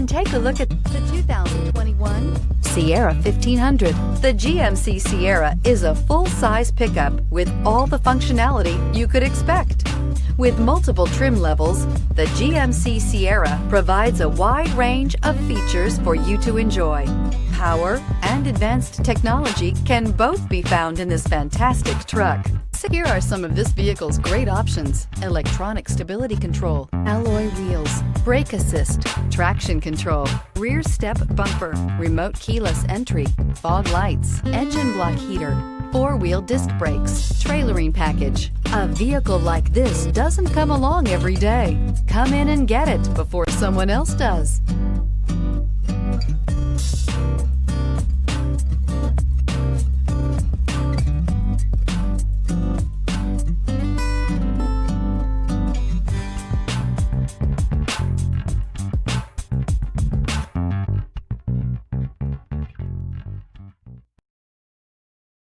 and take a look at the 2021 Sierra 1500. The GMC Sierra is a full-size pickup with all the functionality you could expect. With multiple trim levels, the GMC Sierra provides a wide range of features for you to enjoy. Power and advanced technology can both be found in this fantastic truck. Here are some of this vehicle's great options: electronic stability control, alloy wheels, brake assist, traction control, rear step bumper, remote keyless entry, fog lights, engine block heater, four-wheel disc brakes, trailering package. A vehicle like this doesn't come along every day. Come in and get it before someone else does.